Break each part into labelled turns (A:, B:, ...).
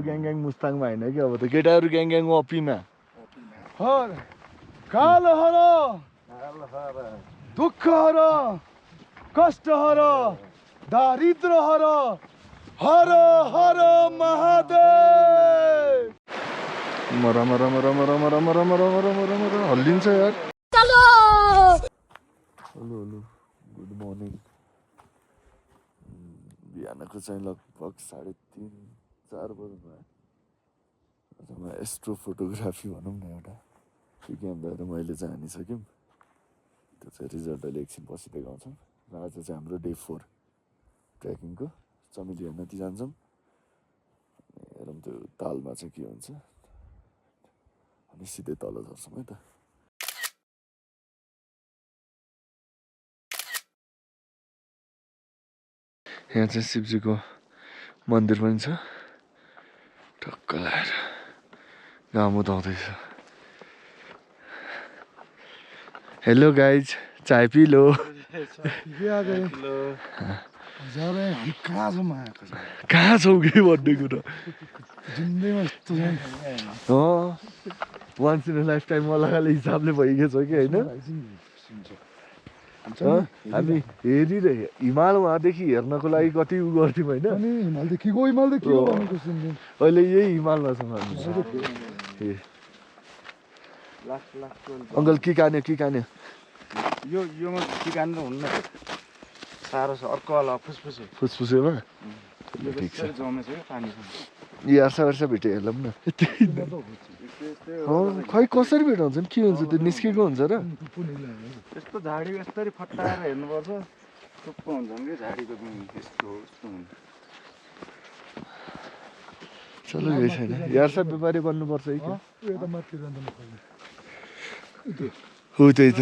A: Gang gang मुस्ताङमा होइन कि अब त केटाहरू ग्याङ ग्याङ अप्पीमा
B: काल हर दुःख हर कष्ट हर दारिद्र हर हर हर महादेव
A: मर मर मर मर मर मर मर मर मर मर हल्लिन्छ यार हेलो हेलो गुड मर्निङ बिहानको चाहिँ लगभग 3:30-4 बज्नु भयो म एस्ट्रो फोटोग्राफी भनौँ न एउटा विज्ञान भएर मैले चाहिँ हानिसक्यौँ त्यो चाहिँ रिजल्ट अहिले एकछिन पछि देखाउँछौँ र आज चाहिँ हाम्रो डे 4 ट्रेकिङको चमेली हेर्न ती जान्छौँ हेरौँ त्यो तालमा चाहिँ के हुन्छ अनि सिधै तल झर्छौँ है त यहाँ चाहिँ शिवजीको मन्दिर पनि छ टक्क लगाएर घाम उदाउँदैछ हेलो गाइज चाय पी लो कहाँ छौ कि भन्ने कुरो once in a lifetime अलग हिसाबले भइगएको छ कि होइन हामी हेरिरहे हिमाल वहाँदेखि हेर्नको लागि कति उ गर्थ्यौँ होइन अहिले यही हिमालमा छौँ हामी अङ्कल के कान्यो
B: यो के कानेर हुन्न साह्रो छ अर्को वाला
A: फुसफुसेमा ठिक छ यार्सा भेटे हेर्लौँ न खै कसरी भेटाउँछ नि के हुन्छ त्यो निस्केको हुन्छ र
B: यस्तो झाडी यसरी फटाएर हेर्नुपर्छ टुप्पो हुन्छ कि झाडीको यस्तो हुन्छ
A: चलो केही छैन यार्सा व्यापारी बन्नुपर्छ है हो त्यही त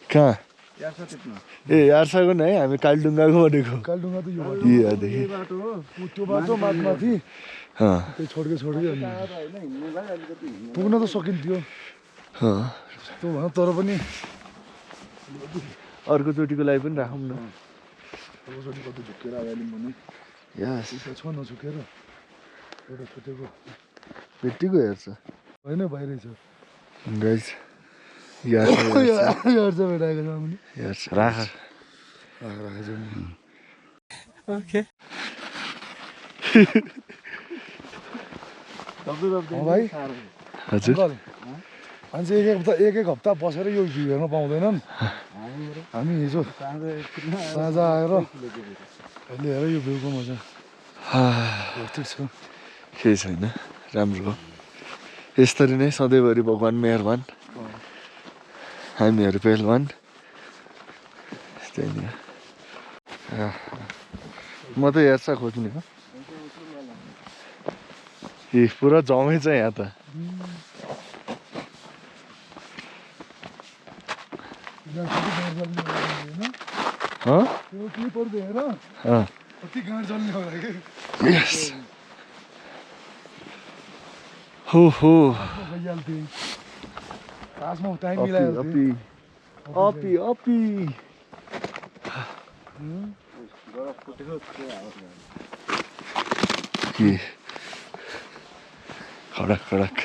A: कहाँ ए यार्साको नै हामी कालडुङ्गाको भनेको
B: कालडुङ्गा त यो बाटो माथि छोड्के पुग्न त सकिन्थ्यो तर पनि
A: अर्कोचोटिको लागि पनि राखौँ न
B: कति झुकेर आयो भने
A: यास
B: छ नझुकेर एउटा छुटेको
A: भेट्टीको हेर्छ
B: होइन बाहिरै छ
A: गाइस यार्सा
B: भेटाएको छ
A: यार्सा राख ओके
B: भाइ
A: हजुर
B: मान्छे एक हप्ता बसेर यो भ्यू हेर्न पाउँदैनन् हामी हिजो साँझ आएर अहिले हेर यो भ्यूको मजा ठिक छ
A: केही छैन राम्रो हो यसरी नै सधैँभरि भगवान् मेहरबान हामीहरू पेहलवान त्यही नै म त यार्सा खोज्ने हो ए पुरा जमै छ यहाँ त हो अपी खडक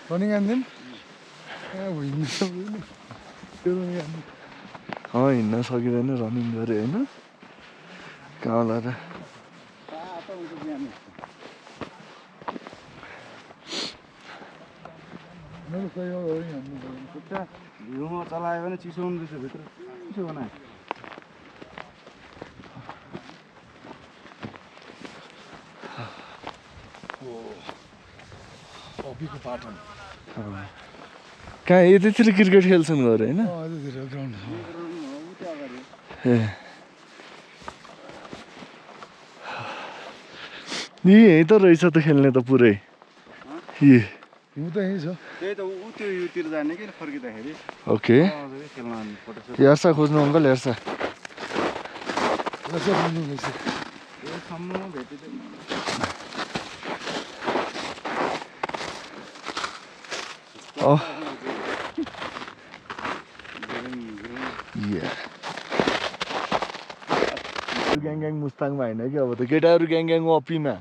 B: रनिङ आनिदिउँ
A: हिँड्न सकिँदैन रनिङ गरे होइन कहाँ होला र
B: भ्यूमा चलायो भने चिसो हुँदैछ भित्र चिसो बनायो अबीको पाटन
A: कहाँ यतैतिर क्रिकेट खेल्छन् गएर होइन यही त रहेछ त खेल्ने त पुरै
B: हिउँ त यहीँ छ त्यही त त्यो युतिर जाने कि फर्किँदाखेरि
A: ओके यार्सा खोज्नु अङ्कल यार्सा ग्याङ ग्याङ मुस्ताङमा होइन कि अब त केटाहरू ग्याङ ग्याङ अप्पीमा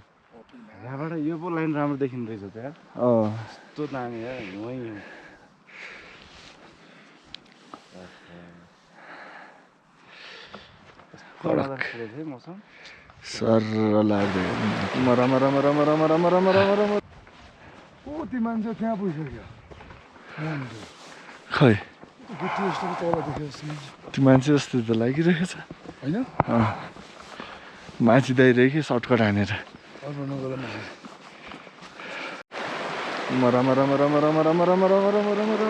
C: यहाँबाट यो पो लाइन राम्रो देखिँदो रहेछ त यार यस्तो दामी यार वहीँ मौसम
A: सर लाग्दै
B: ती मान्छे त्यहाँ पुगिसक्यो
A: खै
B: गिटी जस्तो तल देख्यो
A: त्यो मान्छे जस्तो त लागिरहेको छ
B: होइन
A: माथिँदै कि सर्टकट हानेर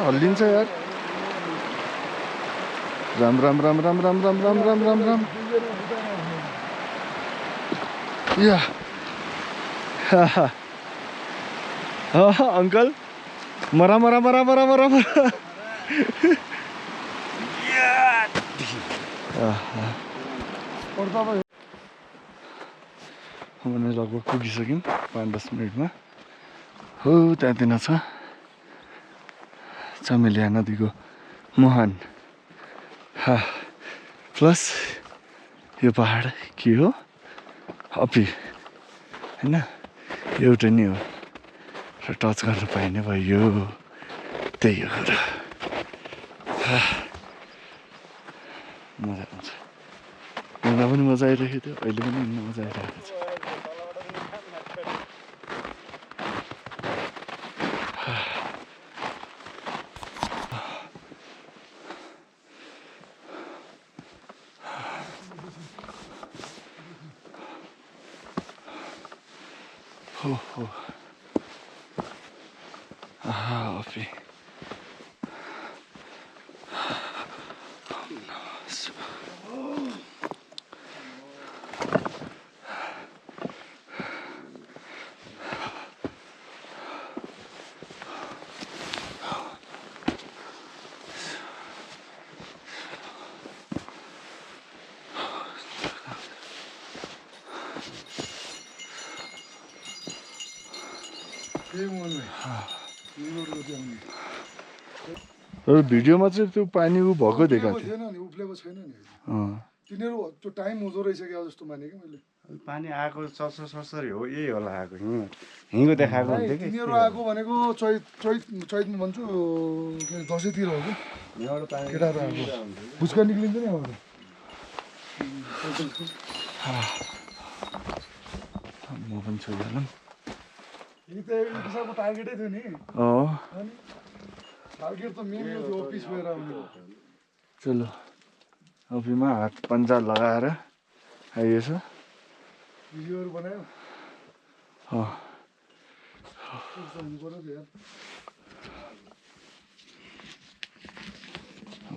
A: हल्लिन्छ यार राम राम राम राम राम राम राम राम राम राम या अङ्कल मरा मरा मरा मरा मरा मरा भने लगभग पुगिसक्यौँ 5-10 मिनटमा हो त्यहाँतिर छ चमेलिया नदीको मुहान प्लस यो पहाड के हो अप्पी होइन एउटै नै हो र टच गर्न पाइने भयो त्यही हो कुरा मजा आउँछ हिँड्दा पनि मजा आइरहेको थियो अहिले पनि हिँड्न मजा आइरहेको छ अप्पी तर भिडियोमा चाहिँ त्यो पानी उ भएको देखाएको थियो
B: थिएन नि उफ्लेको छैन नि तिनीहरू त्यो टाइम हुँदो रहेछ क्या जस्तो माने कि मैले
C: पानी आएको सरसरी हो यही होला आएको हिँगो देखाएको हुन्थ्यो कि
B: तिनीहरू आएको भनेको चैतमा भन्छु के अरे दसैँतिर हो कि केटाहरू आएको भुच्का निक्लिन्छ नि अब
A: म पनि छोइहालौँ
B: यी त एक किसिमको टार्गेटै थियो नि टार्गेट त मेन यो थियो अफिस गएर आउने
A: चलो अफीमा हात पन्जा लगाएर आइएछ
B: भिडियोहरू बनायो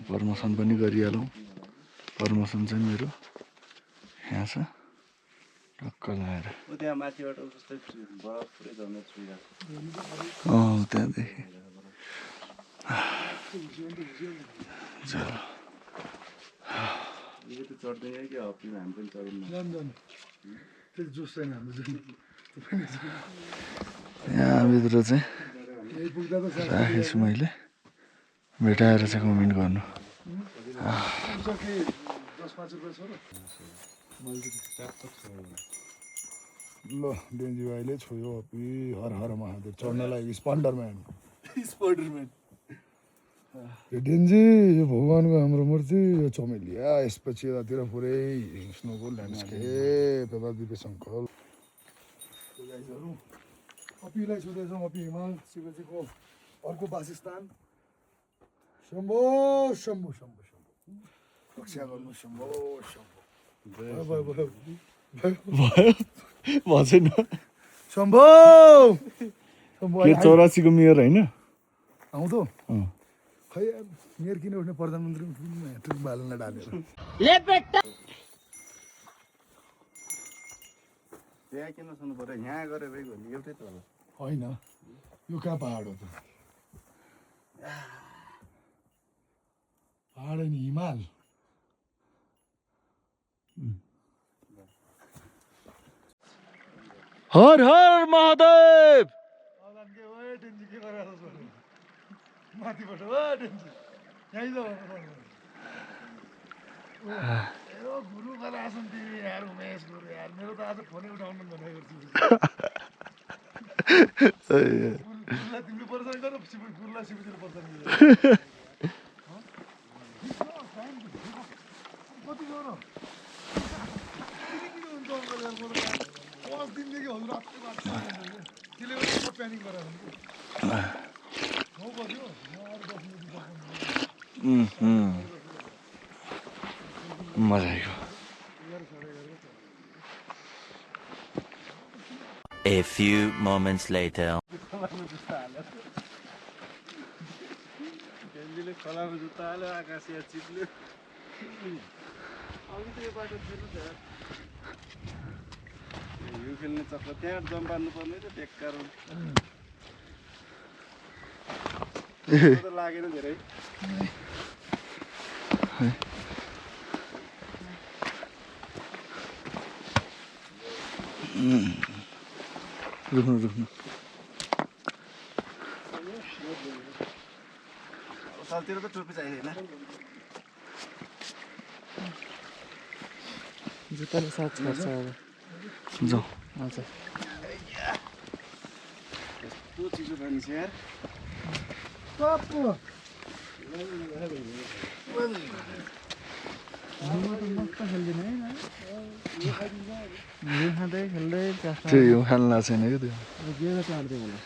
A: प्रमोसन पनि गरिहालौँ प्रमोसन चाहिँ मेरो यहाँ छ टक्क लगाएर
C: त्यहाँ माथिबाट जस्तै बरफ पुरै झर्ने छुइरहेको
A: त्यहाँदेखि चलो
C: यो त चढ्दैन कि हप्पीमा हामी पनि चढौँ न
B: त्यति जोस छैन हाम्रो
A: यहाँभित्र चाहिँ राखेछु मैले भेटाएर चाहिँ कमेन्ट गर्नु
B: ल डेन्जी भाइले छोयो अप्पी हर हर महादेव चढ्नलाई स्पन्डरम्यान यो डेन्जी यो भगवान्को हाम्रो मूर्ति यो चमेलिया यसपछि यतातिर पुरै स्नोको ल्यान्डस्केप यता दिपेश अङ्कल अप्पीलाई सोधेछौँ अप्पी हिमाल शिवजीको अर्को वासस्थान शम्भो शम्भो शम्भो शम्भो रक्षा गर्नु शम्भो शम्भो
A: भएन
B: शम्भो
A: के 84 को मेयर होइन
B: आउँदो खै मेयर किन उठ्ने प्रधानमन्त्री ट्रिक बाल्न डालेर
C: त्यहाँ किन सुन्नु पर्यो यहाँ गरेर भने एउटै त होला
B: होइन यो कहाँ पहाड हो त पहाड होइन हिमाल
A: हर हर महादेव
B: माथिबाट गुरु आसन तिमी यार उमेश गुरु यार मेरो त आज फोनै उठाउनु भनेको गुरुलाई तिमीले परेशान गर गुरुलाई सिबितिर परेशान कति गर 5 दिनदेखि हजुर रातै बात त्यसले गर्दा प्लानिङ गरेर 9 बज्यो म अरू 10 मिनेट
A: मजा आयो
D: A few moments later.
C: गेन्जीले खोलामा जुत्ता हाल्यो आकाशिया चिप्ल्यो अघि त यो बाटो थिएन त यो खेल्ने चक्कर त्यहाँ जम्प पार्नु पर्ने त बेकार त लागेन धेरै
A: रुक्नु
C: सालतिर त टोपी चाहिँदैन
E: जुत्ताले साथ गर्छ अब
A: जाऊ
E: हजुर
C: यस्तो चिसो पानी छ यार
E: मस्त खेल्दैन है हिउँ खाँदै खेल्दै
A: त्यो यो खानु लाग्छ छैन क्या त्यो
E: गेर चाड्दै होला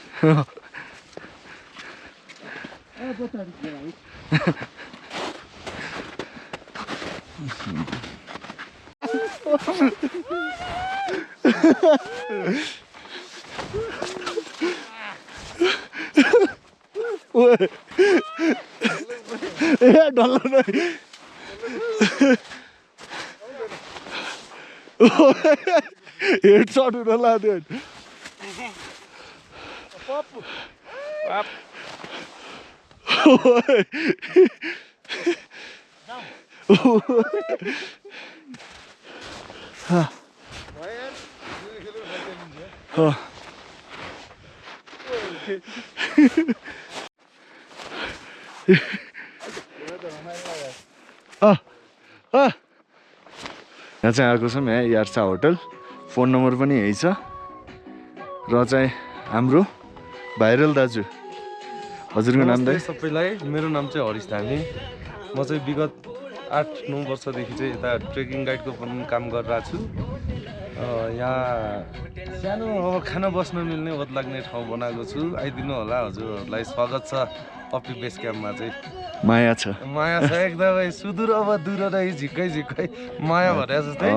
A: ए डल्लो नै हेड सट हुन लाग्यो यहाँ चाहिँ आएको छौँ यहाँ यार्सा होटल फोन नम्बर पनि यही छ र चाहिँ हाम्रो भाइरल दाजु हजुरको नाम दाइ
F: सबैलाई मेरो नाम चाहिँ हरिश धामी म चाहिँ विगत 8-9 वर्षदेखि चाहिँ यता ट्रेकिङ गाइडको पनि काम गरिरहेको छु यहाँ सानो अब खाना बस्न मिल्ने ओत लाग्ने ठाउँ बनाएको छु आइदिनु होला हजुरहरूलाई स्वागत छ अपी बेस क्याम्पमा चाहिँ
A: माया छ
F: माया छ एकदमै सुदूर अब दूर रही झिक्कै झिक्कै माया भने जस्तै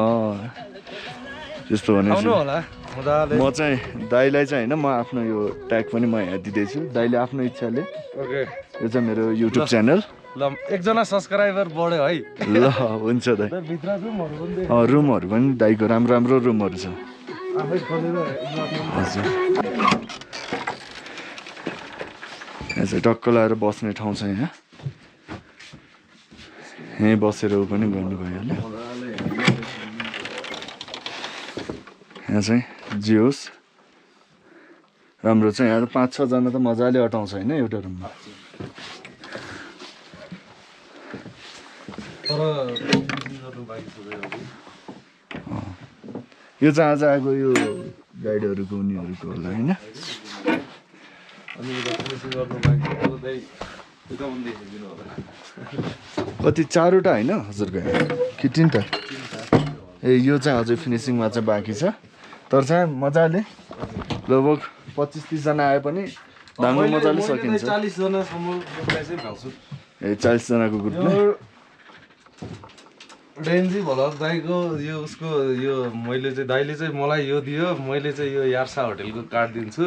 A: त्यस्तो भने
F: आउनु होला मजाले
A: म चाहिँ दाइलाई चाहिँ होइन म आफ्नो यो ट्याग पनि म यहाँ दिँदैछु दाइले आफ्नो इच्छाले
F: ओके
A: यो चाहिँ मेरो युट्युब च्यानल
F: ल एकजना सब्सक्राइबर बढ्यो है
A: ल हुन्छ दाइ
F: भित्र रुमहरू पनि
A: रुमहरू पनि दाइको राम्रो राम्रो रुमहरू छ
F: आफै खोलेर
A: हजुर यहाँ चाहिँ टक्क लगाएर बस्ने ठाउँ छ यहाँ यहीँ बसेर ऊ पनि गर्नु भइहाल्यो यहाँ चाहिँ जे होस् राम्रो छ यहाँ 5-6 जना त मजाले अटाउँछ होइन एउटा रुममा यो चाहिँ आज आएको यो गाइडहरूको उनीहरूको होला होइन कति 4वटा होइन हजुरको कि 3टा ए यो चाहिँ अझै फिनिसिङमा चाहिँ बाँकी छ तर चाहिँ मजाले लगभग 25-30 जना आए पनि धाङ्गो मजाले सकिन्छ
F: 40 जनासम्म चाहिँ भ्याउँछु
A: ए 40 जनाको ग्रुपले
F: रेन्जी भल दाइको यो उसको यो मैले चाहिँ दाइले चाहिँ मलाई यो दियो मैले चाहिँ यो यार्सा होटेलको कार्ड दिन्छु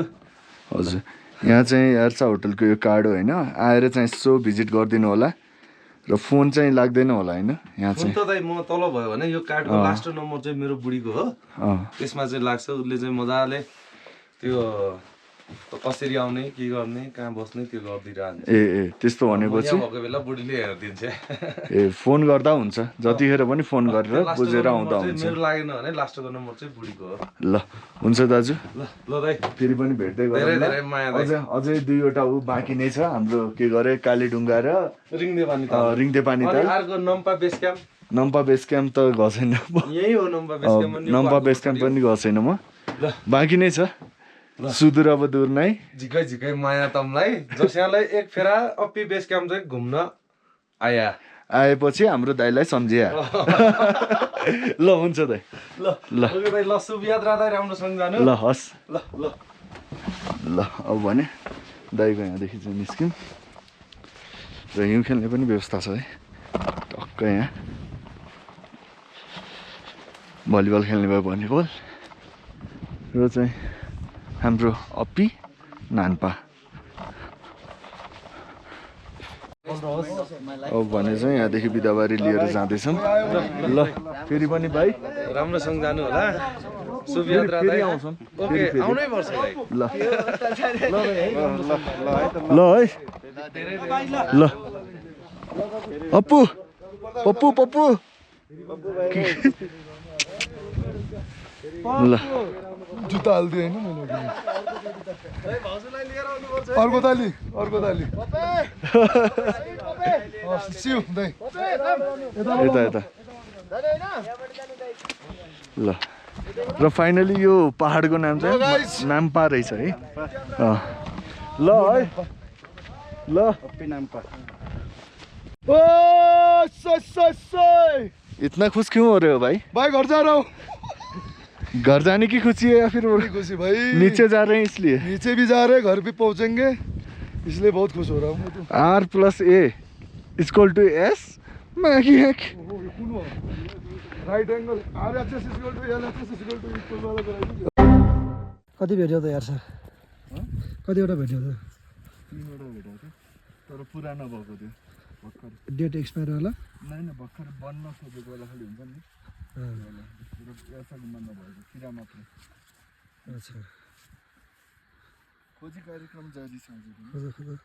A: हजुर यहाँ चाहिँ यार्सा होटलको यो कार्ड हो होइन आएर चाहिँ यसो भिजिट गरिदिनु होला र फोन चाहिँ लाग्दैन होला होइन यहाँ चाहिँ
F: त दाइ म तल भयो भने यो कार्डको लास्ट नम्बर चाहिँ मेरो बुढीको हो त्यसमा चाहिँ लाग्छ उसले चाहिँ मजाले त्यो कसरी आउने के गर्ने कहाँ बस्ने त्यो गरिदिइरहन्छ
A: ए त्यस्तो भनेपछि
F: भएको बेला बुढीले हेरिदिन्छ
A: ए फोन गर्दा हुन्छ जतिखेर पनि फोन गरेर बुझेर आउँदा हुन्छ
F: मेरो लागेन भने लास्टको नम्बर चाहिँ बुढीको हो
A: ल हुन्छ दाजु
F: ल दाइ
A: फेरि पनि भेट्दै
F: धेरै
A: गरौँ
F: धेरै माया दाइ
A: अझै 2वटा ऊ बाँकी नै छ हाम्रो के गरे कालीढुङ्गा र
F: रिङदेपानी
A: रिङदेपानी
F: अनि अर्को नम्पा बेस क्याम्प
A: नम्पा बेस क्याम्प त गएको छैन म
F: यही हो नम्बर बेस क्याम्प पनि
A: नम्पा बेस क्याम्प पनि गएको छैन म बाँकी नै छ सुदूर अब दूर नै
F: झिकै झिकै माया तमलाई जसैलाई एक फेरा अप्पी बेस क्याम्प चाहिँ घुम्न आया
A: आएपछि हाम्रो दाइलाई सम्झिया ल हुन्छ दाइ
F: ल ओके दाइ ल शुभ यात्रा दाइ राम्रोसँग जानु
A: ल हस्
F: ल ल
A: ल अब भने दाइको यहाँदेखि चाहिँ निस्क्यौँ र हिउँ खेल्ने पनि व्यवस्था छ है टक्क यहाँ भलिबल खेल्ने भयो भलिबल र चाहिँ हाम्रो अप्पी नान्पा अब भने चाहिँ यहाँदेखि बिदाबारी लिएर जाँदैछौँ ल फेरि पनि भाइ
F: राम्रोसँग जानु होला शुभ यात्रा दाइ
A: आउँछौँ
F: ओके आउनै पर्छ दाइ
A: ल ल है ल अप्पु पप्पु पप्पु ल
B: जुत्ता हालिदियो होइन मैले अर्को ताली सिउ दाइ
A: यता यता ल र फाइनली यो पहाडको नाम चाहिँ नाम्पा रहेछ है ल है ल
B: ओ सय
A: इतना खुश क्यों हो रहे हो भाई
B: भाई घर जा रहा हूँ
A: घर जाने की खुशी है या फिर
B: खुशी भाई
A: नीचे जा रहे हैं इसलिए
B: नीचे भी जा रहे हैं घर भी पहुंचेंगे इसलिए बहुत खुश हो रहा हूँ मैं तो
A: R+A=S Maggi hack
B: right angle
E: कति भेट्यो त यार सर कतिवटा भेट्यो त
A: तर पुरानो भएको थियो भर्खर
E: डेट एक्सपायर होला
A: नाइन भर्खर बन्न खोजेको बेला खालि हुन्छ नि यासाको मन नभएको किरा मात्रै
E: अच्छा
A: खोजी कार्यक्रम जारी छ
E: खोज